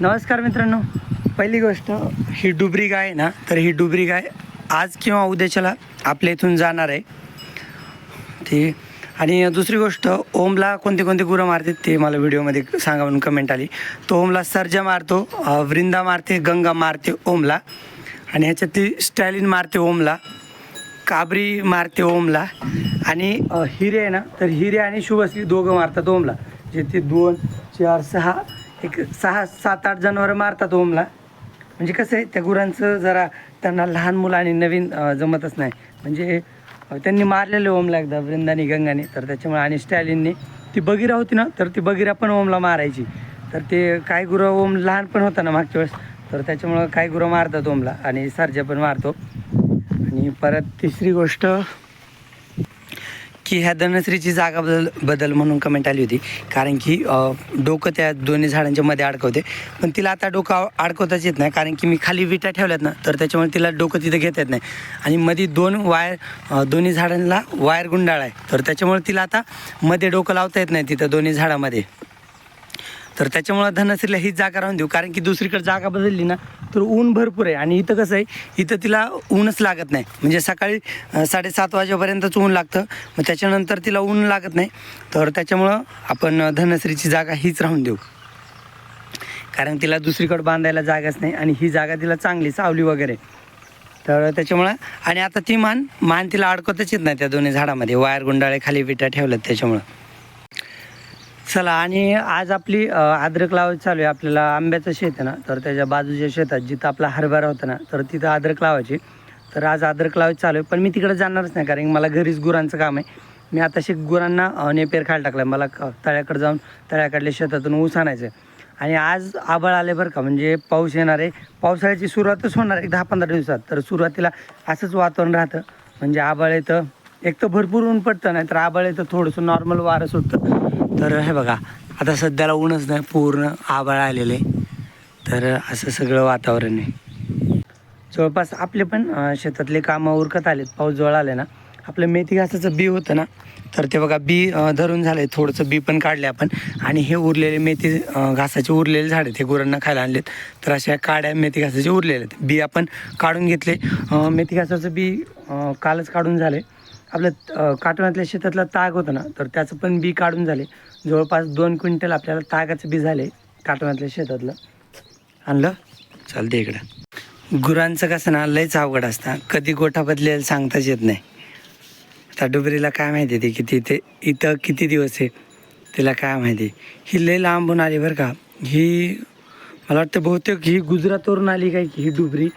नमस्कार मित्रांनो, पहिली गोष्ट ही डुबरी गाय आहे ना, तर ही डुबरी गाय आज किंवा उद्याच्याला आपल्या इथून जाणार आहे ती. आणि दुसरी गोष्ट, ओमला कोणते कोणते गुरं मारतात ते मला व्हिडिओमध्ये सांगा म्हणून कमेंट आली. तो ओमला सर्जा मारतो, वृंदा मारते, गंगा मारते ओमला, आणि ह्याच्यातली स्टॅलिन मारते ओमला, काबरी मारते ओमला, आणि हिरे आहे ना, तर हिरे आणि शुभश्री दोघं मारतात ओमला. जे ते 2, 4, 6 एक 6, 7, 8 जनावरं मारतात ओमला. म्हणजे कसं आहे, त्या गुरांचं जरा त्यांना लहान मुलं आणि नवीन जमतच नाही. म्हणजे त्यांनी मारलेलं ओमला एकदा वृंदानी गंगाने, तर त्याच्यामुळे, आणि स्टॅलिनने ती बगिरा होती ना, तर ती बगिरा पण ओमला मारायची. तर ते काय गुरं ओम लहान पण होता ना मागच्या वेळेस, तर त्याच्यामुळं काय गुरं मारतात ओमला, आणि सर्जा पण मारतो. आणि परत तिसरी गोष्ट की ह्या धनश्रीची जागा बदल म्हणून कमेंट आली होती, कारण की डोकं त्या दोन्ही झाडांच्या मध्ये अडकवते, पण तिला आता डोकं अडकवताच येत नाही, कारण की मी खाली विटा ठेवल्यात ना, तर त्याच्यामुळे तिला डोकं तिथं घेता येत नाही. आणि मध्ये 2 वायर, दोन्ही झाडांना वायर गुंडाळ आहे, तर त्याच्यामुळे तिला आता मध्ये डोकं लावता येत नाही तिथं दोन्ही झाडामध्ये. तर त्याच्यामुळं धनश्रीला हीच जागा राहून देऊ, कारण की दुसरीकडे जागा बदलली ना, तर ऊन भरपूर आहे, आणि इथं कसं आहे, इथं तिला ऊनच लागत नाही. म्हणजे सकाळी 7:30 वाजेपर्यंतच ऊन लागतं, मग त्याच्यानंतर तिला ऊन लागत नाही. तर त्याच्यामुळं आपण धनश्रीची जागा हीच राहून देऊ, कारण तिला दुसरीकडे बांधायला जागाच नाही, आणि ही जागा तिला चांगली सावली वगैरे. तर त्याच्यामुळं, आणि आता ती मान तिला अडकवतच येत नाही त्या दोन्ही झाडामध्ये, वायर गुंडाळे खाली विटा ठेवल्यात त्याच्यामुळं. चला, आणि आज आपली अद्रक लावायची चालू आहे. आपल्याला आंब्याचं शेत आहे ना, तर त्याच्या बाजूच्या शेतात जिथं आपला हरभरा होता ना, तर तिथं अद्रक लावायची. तर आज अद्रक लावायची चालू आहे, पण मी तिकडे जाणारच नाही, कारण मला घरीच गुरांचं काम आहे. मी आताशी गुरांना नेपेर खायला टाकलं आहे. मला तळ्याकडे जाऊन तळ्याकडल्या शेतातून ऊस आणायचं आहे. आणि आज आभाळ आले बरं का, म्हणजे पाऊस येणार आहे. पावसाळ्याची सुरुवातच होणार आहे 10-15 दिवसात. तर सुरुवातीला असंच वातावरण राहतं, म्हणजे आभाळ येतं, एक तर भरपूर ऊन पडतं, नाही तर आभाळ येतं, थोडंसं नॉर्मल वारं सुटतं. तर हे बघा, आता सध्याला ऊनच नाही, पूर्ण आभाळ आलेले, तर असं सगळं वातावरण आहे. जवळपास आपले पण शेतातले कामं उरकत आलेत. पाऊस जवळ आले ना, आपलं मेथी घासाचं बी होतं ना, तर ते बघा बी धरून झालं आहे, थोडंसं बी पण काढले आपण. आणि हे उरलेले मेथी घासाचे उरलेले झाडे ते गुरांना खायला आणलेत. तर अशा काड्या मेथी घासाचे उरलेले आहेत, बी आपण काढून घेतले. मेथी घासाचं बी कालच काढून झाले. आपलं काटवणातल्या शेतातलं ताग होतं ना, तर त्याचं पण बी काढून झाले. जवळपास 2 क्विंटल आपल्याला तागाचं बी झाले काटवणातल्या शेतातलं आणलं. चालते इकडं. गुरांचं कसं ना, लयच अवघड असतं, कधी गोठा बदलेल सांगताच येत नाही. आता डुबरीला काय माहिती ती किती ते इथं किती दिवस आहे, तिला काय माहिती. ही लय लांबून आली बरं का. ही मला वाटतं बहुतेक ही गुजरातवरून आली काय की ही डुबरी.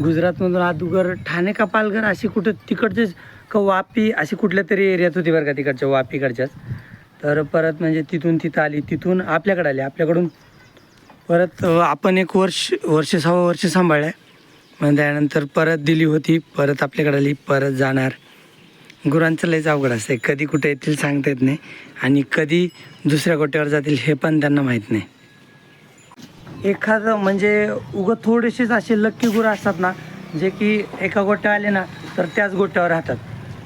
गुजरातमधून अगोदर ठाणे का पालघर अशी कुठं तिकडचेच का वापी अशी कुठल्या तरी एरियात होती बरं का, तिकडच्या वापीकडच्याच. तर परत म्हणजे तिथून तिथं आली, तिथून आपल्याकडे आली, आपल्याकडून परत आपण एक वर्ष 6 वर्ष सांभाळलं आहे. मग त्यानंतर परत दिली होती, परत आपल्याकडे आली, परत जाणार. गुरांचं लयच अवघड असते, कधी कुठे येतील सांगता येत नाही, आणि कधी दुसऱ्या गोट्यावर जातील हे पण त्यांना माहीत नाही. एखादं म्हणजे थोडेसेच असे लक्की गुरं असतात ना, जे की एका गोट्यावर आले ना, तर त्याच गोट्यावर राहतात.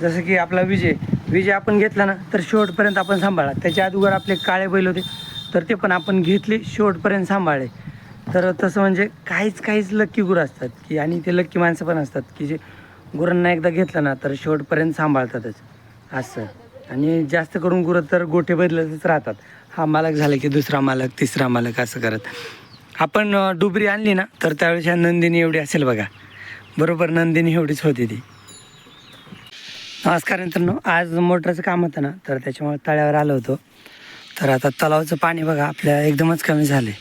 जसं की आपला विजय आपण घेतला ना, तर शेवटपर्यंत आपण सांभाळला. त्याच्या अगोदर आपले काळे बैल होते, तर ते पण आपण घेतले, शेवटपर्यंत सांभाळले. तर तसं म्हणजे काहीच लक्की गुरं असतात की, आणि ते लक्की माणसं पण असतात की जे गुरांना एकदा घेतलं ना, तर शेवटपर्यंत सांभाळतातच असं. आणि जास्त करून गुरं तर गोठे बदलतच राहतात. हा मालक झाला की दुसरा मालक, तिसरा मालक, असं करत. आपण डुबरी आणली ना, तर त्यावेळेस ह्या नंदिनी एवढी असेल बघा, बरोबर नंदिनी एवढीच होती ती. नमस्कार मित्रांनो, आज मोटरचं काम होतं ना, तर त्याच्यामुळे तळ्यावर आलो होतो. तर आता तलावाचं पाणी बघा आपल्या एकदमच कमी झालं आहे.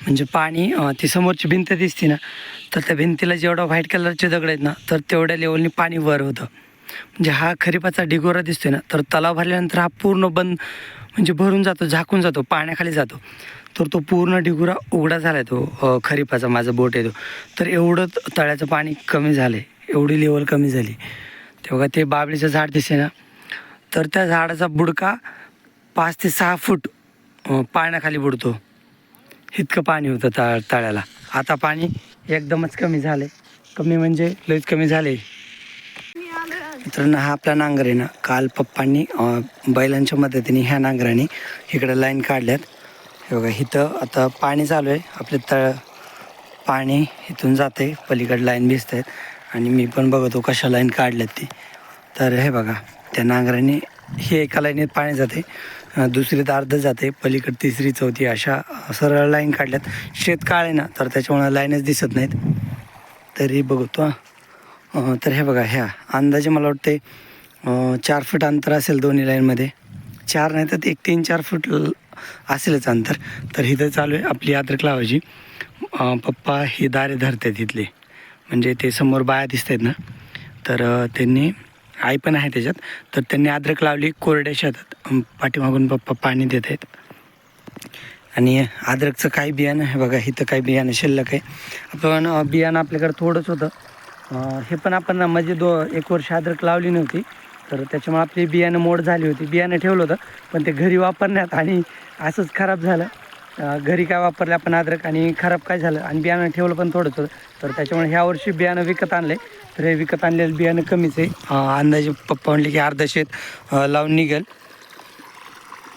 म्हणजे पाणी ती समोरची भिंत दिसते ना, तर त्या भिंतीला जेवढा व्हाईट कलरचे दगड आहेत ना, तर तेवढ्या लेवलनी पाणी वर होतं. म्हणजे हा खरीपाचा ढिगोरा दिसतोय ना, तर तलाव भरल्यानंतर हा पूर्ण बंद म्हणजे भरून जातो, झाकून जातो, पाण्याखाली जातो. तर तो पूर्ण ढिगोरा उघडा झाला आहे, तो खरीपाचा माझा बोट आहे तो. तर एवढं तळ्याचं पाणी कमी झालं आहे, एवढी लेवल कमी झाली. तेव्हा ते बाबळीचं झाड दिसे ना, तर त्या झाडाचा बुडका 5 ते 6 फूट पाण्याखाली बुडतो, इतकं पाणी होतं तळ्याला. आता पाणी एकदमच कमी झालं आहे, कमी म्हणजे लयच कमी झाले. मित्रांनो, हा आपला नांगर आहे ना, काल पप्पांनी बैलांच्या मदतीने ह्या नांगराने इकडे लाईन काढल्यात. हे बघा इथं आता पाणी चालू आहे आपले पाणी इथून जाते पलीकडे लाईन भिजत आहेत आणि मी पण बघतो कशा लाईन काढल्यात ती. तर हे बघा त्या नांगराने हे एका लाईनीत पाणी जाते, दुसरीत अर्धं जाते, पलीकडे तिसरी चौथी अशा सरळ लाईन काढल्यात. शेत काळ आहे ना तर त्याच्यामुळे लाईनच दिसत नाहीत तरी बघतो. तर हे बघा ह्या अंदाजे मला वाटते 4 फूट अंतर असेल दोन्ही लाईनमध्ये, 4 नाही तर एक 3-4 फूट असेलच अंतर. तर इथं चालू आहे आपली अद्रक लावायची. पप्पा हे दारे धरतात इथले, म्हणजे ते समोर बाया दिसत आहेत ना, तर त्यांनी आई पण आहे त्याच्यात, तर त्यांनी अद्रक लावली कोरड्या शेतात. पाठीमागून पप्पा पाणी देत आहेत. आणि अद्रकचं काही बियाणं हे बघा इथं काही बियाणं शिल्लक आहे. आपण बियाणं आपल्याकडे थोडंच होतं, हे पण आपण म्हणजे 1 वर्ष अद्रक लावली नव्हती तर त्याच्यामुळे आपली बियाणं मोड झाली होती. बियाणं ठेवलं होतं पण ते घरी वापरण्यात आणि असंच खराब झालं. घरी काय वापरलं आपण अद्रक आणि खराब काय झालं, आणि बियाणं ठेवलं पण थोडंच होतं. तर त्याच्यामुळे ह्या वर्षी बियाणं विकत आणलं आहे. तर हे विकत आणलेलं बियाणं कमीच आहे. अंदाजे पप्पा म्हणले की अर्धा शेत लावून निघेल.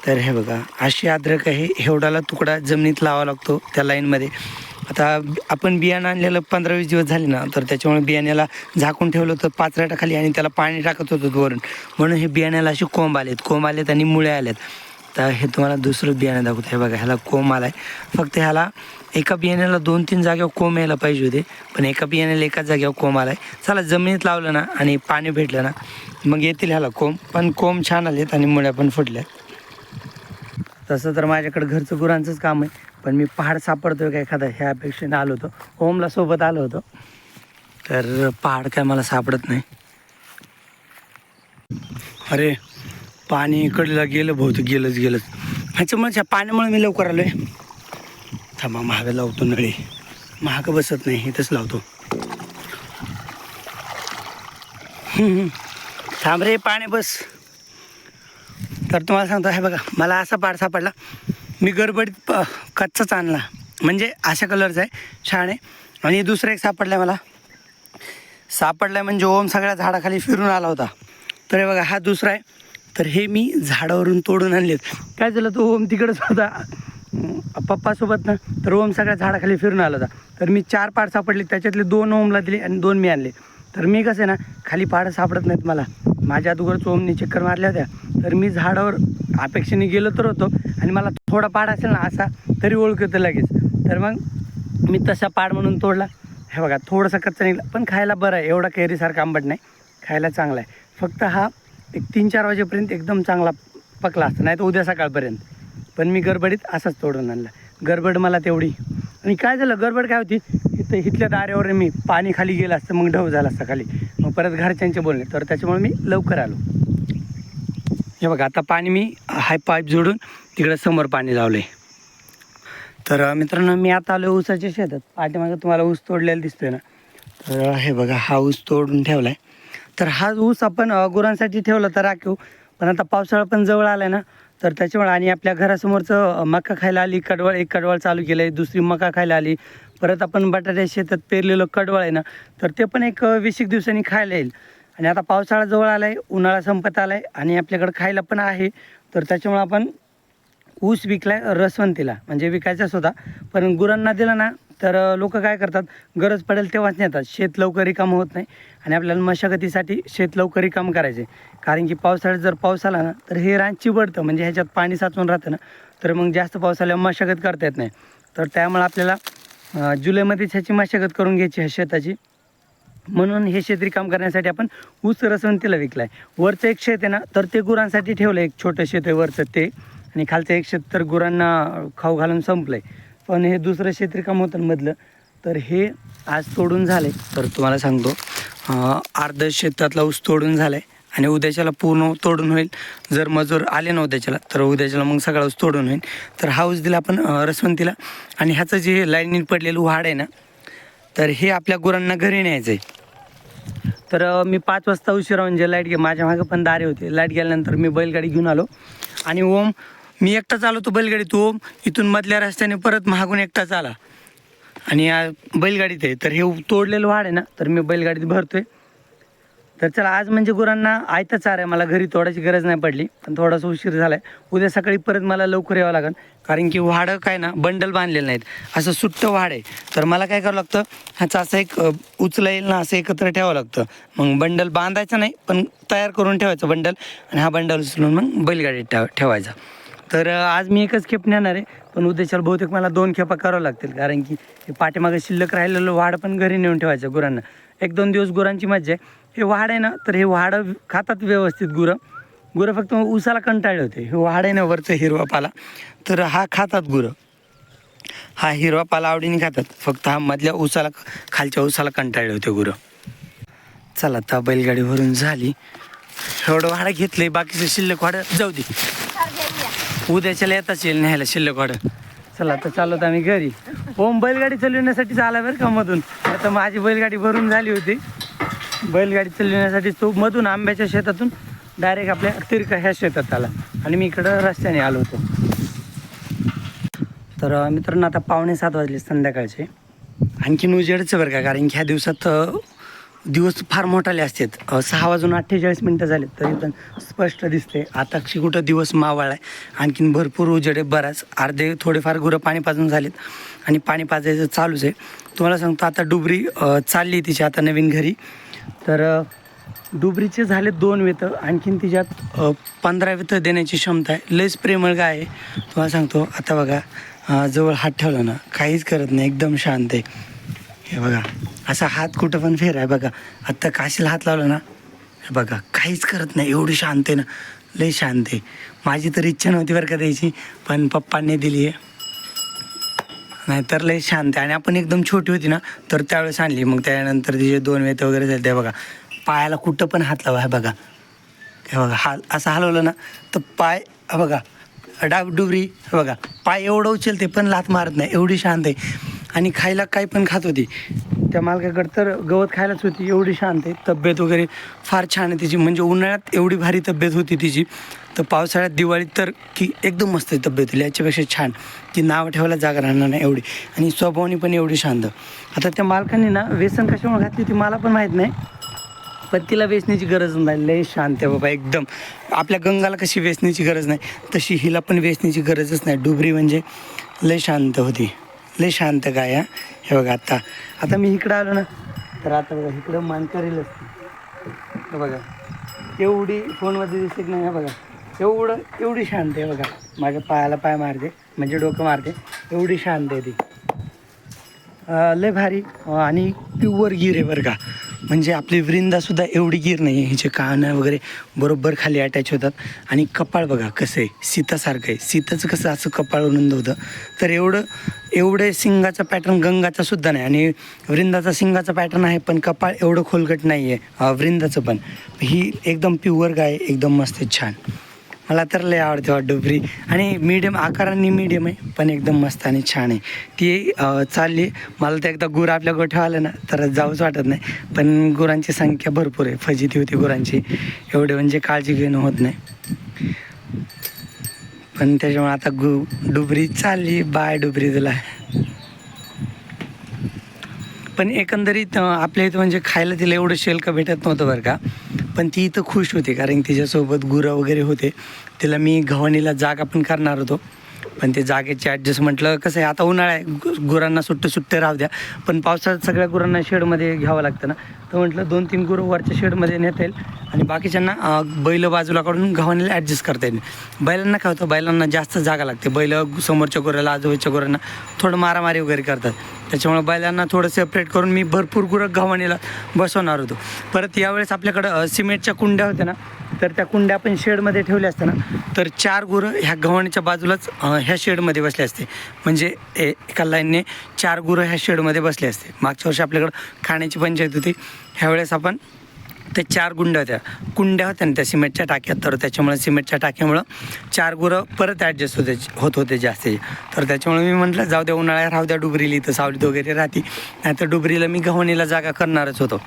तर हे बघा अशी अद्रक आहे, एवढाला तुकडा जमिनीत लावा लागतो त्या लाईनमध्ये. आता आपण बियाणं आणलेलं 15-20 दिवस झाले ना, तर त्याच्यामुळे बियाण्याला झाकून ठेवलं होतं पाचराटाखाली आणि त्याला पाणी टाकत होतं वरून, म्हणून हे बियाण्याला असे कोंब आलेत आणि मुळे आलेत. तर हे तुम्हाला दुसरं बियाणं दाखवतं. हे बघा ह्याला कोंब आला आहे. फक्त ह्याला एका बियाण्याला 2-3 जागेवर कोंब यायला पाहिजे होते, पण एका बियाण्याला एकाच जागेवर कोंब आला आहे. चला जमिनीत लावलं ना आणि पाणी भेटलं ना मग येतील ह्याला कोंब, पण कोंब छान आलेत आणि मुळ्या पण फुटल्या. तसं तर माझ्याकडे घरचं गुरांचंच काम आहे, पण मी पहाड सापडतोय का एखादा ह्या अपेक्षेने आलो होतो. ओमला सोबत आलो होतो, तर पहाड काय मला सापडत नाही. अरे पाणी इकडला गेलं बहुतेक, गेलंच. ह्याच्यामुळे पाण्यामुळे मी लवकर आलो आहे. थांबा महाग लावतो, नळी महाग बसत नाही इथंच लावतो. थांब रे पाणी बस. तर तुम्हाला सांगतो, हे बघा मला असा पाड सापडला. मी गडबडीत कच्चाच आणला, म्हणजे अशा कलरचा आहे, छान आहे. आणि दुसरा एक सापडला म्हणजे ओम सगळ्या झाडाखाली फिरून आला होता. तर हे बघा हा दुसरा आहे. तर हे मी झाडावरून तोडून आणलेत. काय झालं, तो ओम तिकडंच होता पप्पासोबत ना, तर ओम सगळ्या झाडाखाली फिरून आला होता. तर मी 4 पाड सापडले, त्याच्यातले 2 ओमला दिले आणि 2 मी आणले. तर मी कसं आहे ना, खाली पाडं सापडत नाहीत मला. माझ्या अगोदरच ओमनी चक्कर मारल्या होत्या, तर मी झाडावर अपेक्षेने गेलो तर होतो, आणि मला थोडा पाड असेल ना असा तरी ओळख येतं लगेच. तर मग मी तसा पाड म्हणून तोडला. हे बघा थोडासा कच्चा निघाला, पण खायला बरं आहे, एवढा कैरीसारखा आंबट नाही, खायला चांगला आहे. फक्त हा एक 3-4 वाजेपर्यंत एकदम चांगला पकला असता, नाही तर उद्या सकाळपर्यंत. पण मी गडबडीत असाच तोडून आणला, गडबड मला तेवढी. आणि काय झालं, गडबड काय होती, इथल्या दाऱ्यावर मी पाणी खाली गेलं असतं, मग ढव झाला असता खाली, मग परत घरच्यांचे बोलणे, तर त्याच्यामुळे मी लवकर आलो. हे बघा आता पाणी मी हाय पाईप जोडून तिकडे समोर पाणी लावले. तर मित्रांनो मी आता आलो ऊसाच्या शेतात. पाठीमागे तुम्हाला ऊस तोडलेला दिसतोय ना, तर हे बघा हा ऊस तोडून ठेवला आहे. तर हा ऊस आपण गुरांसाठी ठेवला तर राखीव, पण आता पावसाळा पण जवळ आला आहे ना, तर त्याच्यामुळे. आणि आपल्या घरासमोरचं मका खायला आली कडवळ, एक कडवळ चालू केलं आहे, दुसरी मका खायला आली. परत आपण बटाट्या शेतात पेरलेलं कडवळ आहे ना, तर ते पण एक 20 दिवसांनी खायला येईल. आणि आता पावसाळा जवळ आला आहे, उन्हाळा संपत आला आहे आणि आपल्याकडं खायला पण आहे. तर त्याच्यामुळे आपण ऊस विकलाय रसवंतीला, म्हणजे विकायचाच होता, पण गुरांना दिला ना तर लोक काय करतात, गरज पडेल तेव्हाच नेतात. शेत लवकर रिकामं होत नाही आणि आपल्याला मशागतीसाठी शेत लवकर रिकामं करायचे. कारण की पावसाळ्यात जर पाऊस आला ना तर हे रान चिबडतं, म्हणजे ह्याच्यात पाणी साचून राहतं ना, तर मग जास्त पाऊस आल्यावर मशागत करता येत नाही. तर त्यामुळे आपल्याला जुलैमध्येच ह्याची मशागत करून घ्यायची ह्या शेताची. म्हणून हे शेत रिकाम करण्यासाठी आपण ऊस रसवंतीला विकला आहे. वरचं एक शेत आहे ना, तर ते गुरांसाठी ठेवलं, एक छोटं शेत आहे वरचं ते, आणि खालचं एक शेत तर गुरांना खाऊ घालून संपलं आहे. पण हे दुसरं शेत रिकाम होतं मधलं, तर हे आज तोडून झाले. तर तुम्हाला सांगतो अर्ध शेतातला ऊस तोडून झाला आहे आणि उद्याच्याला पूर्ण तोडून होईल. जर मजूर आले ना उद्याच्याला, तर उद्याच्याला मग सगळा ऊस तोडून होईल. तर हा ऊस दिला आपण रसवंतीला. आणि ह्याचं जे लाईनीत पडलेलं वाढ आहे ना, तर हे आपल्या गुरांना घरी न्यायचं आहे. तर मी 5 वाजता उशिरा, म्हणजे लाईट माझ्या मागं पण दारे होते, लाईट गेल्यानंतर मी बैलगाडी घेऊन आलो. आणि ओम मी एकटाच आलो तो बैलगाडीत, ओम इथून मधल्या रस्त्याने परत मागून एकटाच आला आणि बैलगाडीत आहे. तर हे तोडलेलं वाढ आहे ना, तर मी बैलगाडीत भरतोय. तर चला आज म्हणजे गुरांना आयता चारा आहे, मला घरी तोडायची गरज नाही पडली, पण थोडासा उशीर झाला आहे. उद्या सकाळी परत मला लवकर यावं लागेल, कारण की वाडं काय ना बंडल बांधलेलं नाहीत, असं सुट्ट वाड आहे. तर मला काय करावं लागतं, ह्याचं असं एक उचला येईल ना असं एकत्र ठेवावं लागतं. मग बंडल बांधायचं नाही, पण तयार करून ठेवायचं बंडल, आणि हा बंडल उचलून मग बैलगाडीत ठेवायचा. तर आज मी एकच खेप नेणार आहे, पण उद्याच्याला बहुतेक मला 2 खेपा करावं लागतील, कारण की हे पाठीमागं शिल्लक राहिलेलं वाड पण घरी नेऊन ठेवायचं गुरांना. 1-2 दिवस गुरांची मज्जा आहे. हे वाड आहे ना, तर हे वाडं खातात व्यवस्थित गुरं फक्त उसाला कंटाळले होते. हे वाड आहे ना वरचं हिरवा पाला, तर हा खातात गुरं, हा हिरवा पाला आवडीने खातात. फक्त हा मधल्या उसाला, खालच्या उसाला कंटाळले होते गुरं. चला आता बैलगाडी भरून झाली, एवढं वाडं घेतलंय, बाकीचं शिल्लक वाडं जाऊ दे, उद्याच्याला येताच येईल न्यायला शिल्लक वाडं. चला आता चाललो तर आम्ही घरी. ओम बैलगाडी चालवण्यासाठी चाला बरं का मधून. आता माझी बैलगाडी भरून झाली होती, बैलगाडी चालवण्यासाठी तो मधून आंब्याच्या शेतातून डायरेक्ट आपल्या तिरका ह्या शेतात आला, आणि मी इकडं रस्त्याने आलो होतो. तर मित्रांनो आता 6:45 वाजले संध्याकाळचे. आणखीन उजेडच बरं का, कारण की ह्या दिवसात दिवस फार मोठाले असतात. 6:48 झाले तरी पण स्पष्ट दिसते. आताशी कुठं दिवस मावळला आहे, आणखीन भरपूर उजेड आहे बराच. अर्धे थोडेफार गुरं पाणी पाजून झालेत, आणि पाणी पाजायचं चालूच आहे. तुम्हाला सांगतो आता डुबरी चालली तिची आता नवीन घरी. तर डुबरीचे झाले 2 वेतं, आणखीन तिच्यात 15 वेतं देण्याची क्षमता आहे. लयच प्रेमळ गाय आहे तुम्हाला सांगतो. आता बघा जवळ हात ठेवला ना काहीच करत नाही, एकदम शांत आहे. हे बघा असा हात कुठं पण फेर आहे बघा. आत्ता काशीला हात लावला ना, हे बघा काहीच करत नाही, एवढी शांत आहे ना, लय शांत आहे. माझी तर इच्छा नव्हती बरं का द्यायची, पण पप्पांनी दिली आहे, नाहीतर लय शांत आहे. आणि आपण एकदम छोटी होती ना तर त्यावेळेस आणली, मग त्यानंतर तिचे 2 वेत वगैरे झाले. ते बघा पायाला कुठं पण हात लावा, हे बघा, हे बघा असं हलवलं ना तर पाय, हे बघा डुबरी, हे बघा पाय एवढं उचलते पण लाथ मारत नाही, एवढी शांत आहे. आणि खायला काही पण खात होती. त्या मालकाकडं तर गवत खायलाच होती, एवढी शांत आहे. तब्येत वगैरे फार छान आहे तिची, म्हणजे उन्हाळ्यात एवढी भारी तब्येत होती तिची, तर पावसाळ्यात दिवाळीत तर की एकदम मस्त तब्येत होती, याच्यापेक्षा छान, की नाव ठेवायला जागा राहणार नाही एवढी. आणि स्वभावानी पण एवढी शांत. आता त्या मालकांनी ना व्यसन कशामुळे घातली ती मला पण माहीत नाही, पण तिला वेचण्याची गरज नाही, लय शांत आहे बाबा एकदम. आपल्या गंगाला कशी वेचण्याची गरज नाही, तशी हिला पण वेचण्याची गरजच नाही. डुबरी म्हणजे लय शांत होती, लय शांत गाय. हे बघा आता मी इकडं आलो ना, तर आता बघा इकडं मान करेलच, हे बघा एवढी फोनमध्ये दिसत नाही. हे बघा एवढी शांत आहे बघा, माझ्या पायाला पाय मारते, म्हणजे डोकं मारते, एवढी शांत आहे ती, लय भारी. आणि प्युअर गिर आहे बरं का, म्हणजे आपली वृंदासुद्धा एवढी गिर नाही आहे. हिचे कानं वगैरे बरोबर खाली अटॅच होतात, आणि कपाळ बघा कसं आहे, सीतासारखं आहे. सीताचं कसं असं कपाळ उलंद होतं, तर एवढे सिंगाचा पॅटर्न गंगाचा सुद्धा नाही. आणि वृंदाचा सिंगाचा पॅटर्न आहे, पण कपाळ एवढं खोलगट नाही आहे वृंदाचं पण. ही एकदम प्युअर गाय, एकदम मस्त छान. मला तर लय आवडते डुबरी, आणि मीडियम आकाराने मीडियम आहे, पण एकदम मस्त आणि छान आहे ती. चालली, मला तर एकदा गुरं आपल्या गोठ्यावर आलं ना तर जाऊच वाटत नाही, पण गुरांची संख्या भरपूर आहे, फजिती होती गुरांची, एवढे म्हणजे काळजी घेणं होत नाही. पण त्याच्यामुळे आता डुबरी चालली, बाय डुबरी तुला. पण एकंदरीत आपल्या इथं म्हणजे खायला तिला एवढं शेल्क भेटत नव्हतं बरं का, पण ती इथं खुश होती, कारण तिच्यासोबत गुरं वगैरे होते. तिला मी गव्हाणीला जागा पण करणार होतो, पण ते जागेचे ॲडजस्ट म्हटलं कसं आहे, आता उन्हाळा आहे, गुरांना सुट्टे राहू द्या, पण पावसाळ्यात सगळ्या गुरांना शेडमध्ये घ्यावं लागतं ना, तर म्हटलं 2-3 गुरं वरच्या शेडमध्ये नेता येईल, आणि बाकीच्यांना बैल बाजूला काढून गव्हाणीला ॲडजस्ट करता येईल. बैलांना काय होतं, बैलांना जास्त जागा लागते, बैल समोरच्या गुराला आजूबाजूच्या गुरांना थोडं मारामारी वगैरे करतात, त्याच्यामुळे बैलांना थोडं सेपरेट करून मी भरपूर गुरं गव्हाणीला बसवणार होतो. परत यावेळेस आपल्याकडं सिमेंटच्या कुंड्या होत्या ना, तर त्या कुंड्या आपण शेडमध्ये ठेवल्या असत्या ना, तर 4 गुरं ह्या गव्हाणीच्या बाजूलाच ह्या शेडमध्ये बसले असते, म्हणजे एका लाईनने 4 गुरं ह्या शेडमध्ये बसले असते. मागच्या वर्षी आपल्याकडं खाण्याची पंचायत होती, ह्यावेळेस आपण ते 4 कुंड्या होत्या ना त्या सिमेंटच्या टाक्यात, तर त्याच्यामुळे सिमेंटच्या टाक्यामुळं 4 गुरं परत ॲडजस्ट होत होते जास्त. तर त्याच्यामुळे मी म्हटलं जाऊ द्या, उन्हाळ्यात राहू द्या डुबरीला, इथं सावलीत वगैरे राहते, नाहीतर डुबरीला मी गव्हाणीला जागा करणारच होतो,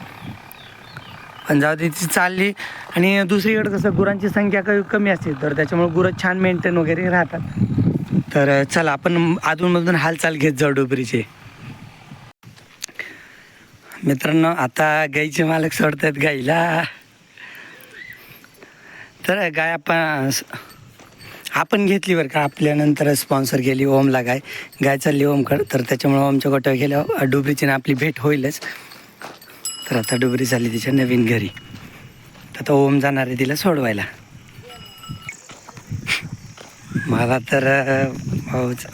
पण जाऊ दे ती चालली. आणि दुसरीकडे कसं गुरांची संख्या कमी असते, तर त्याच्यामुळे गुरं छान मेंटेन वगैरे राहतात. तर चला आपण अधूनमधून हालचाल घेत जाऊ डुबरीचे. मित्रांनो आता गाईचे मालक सोडतात गाईला, तर गाय आपण घेतली बरं का. आपल्यानंतर स्पॉन्सर केली ओमला गाय चालली ओमकडं. तर त्याच्यामुळे ओमच्या गोट्यावर गेल्यावर डुबरीची ना आपली भेट होईलच. तर आता डुबरी चालली तिच्या नवीन घरी. तर आता ओम जाणार आहे तिला सोडवायला. मला तर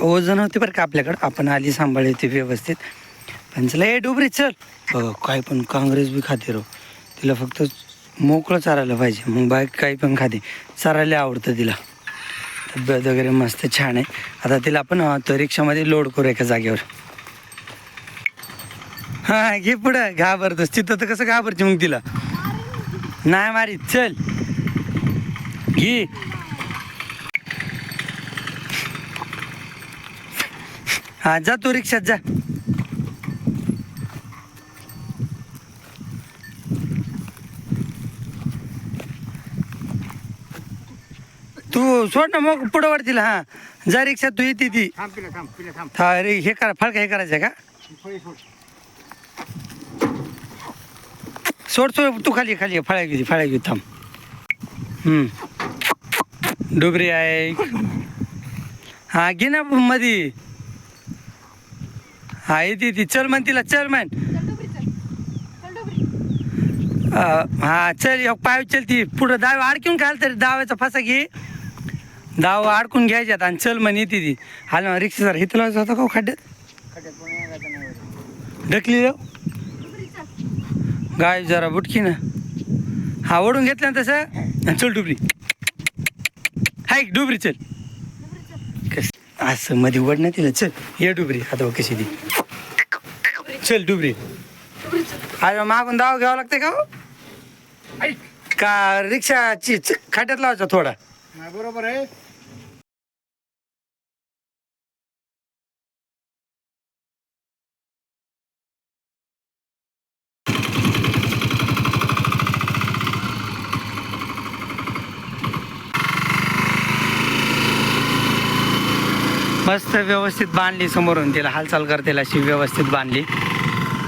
ओझं होती बरं का आपल्याकडं. आपण आली सांभाळली होती व्यवस्थित. पण चला ए डुबरी चल. बघा काय पण काँग्रेस बी खाते रो. तिला फक्त मोकळं चारायला पाहिजे. मग बाईक काही पण खाते. चारायला आवडतं तिला. तब्येत वगैरे मस्त छान आहे. आता तिला आपण तो रिक्षामध्ये लोड करू एका जागेवर. हां घे पुढं. घाबरतोस तिथं तर कसं घाबरते मग तिला. नाही मारी चल घे. हा जा तू रिक्षात जा. तू सोड ना मग पुढं वर तिला. हा जा रिक्षात तू येते ती. हा रे हे करा फळका हे करायचं आहे का. सोड सोड तू खाली खाली फळ्या घेऊ थांब. डुबरी आहे. हा घे ना मधी. हा येते ती. चल म्हण तिला चल म्हण. हा चल पाय चल ती पुढं. दाव अडकून घाल तरी दावाचा फासा घे. दाव अडकून घ्यायच्यात आणि चल म्हण येते ती. हा ना रिक्षा जरा हिथला होता का खड्ड्यात ढकली जाऊ. गाय जरा बुटकी ना. हा ओढून घेतलं ना तसं. चल डुबरी. हाय डुबरी चल. कस असं मध्ये वड नाही तिला. चल ये डुबरी. आता कशी ती. चल डुबरी. अरे मागून दाव घ्यावं लागते का का रिक्षाची खाट्यात लावायचा थोडा. बरोबर आहे. मस्त व्यवस्थित बांधली समोरून. तिला हालचाल करते अशी व्यवस्थित बांधली.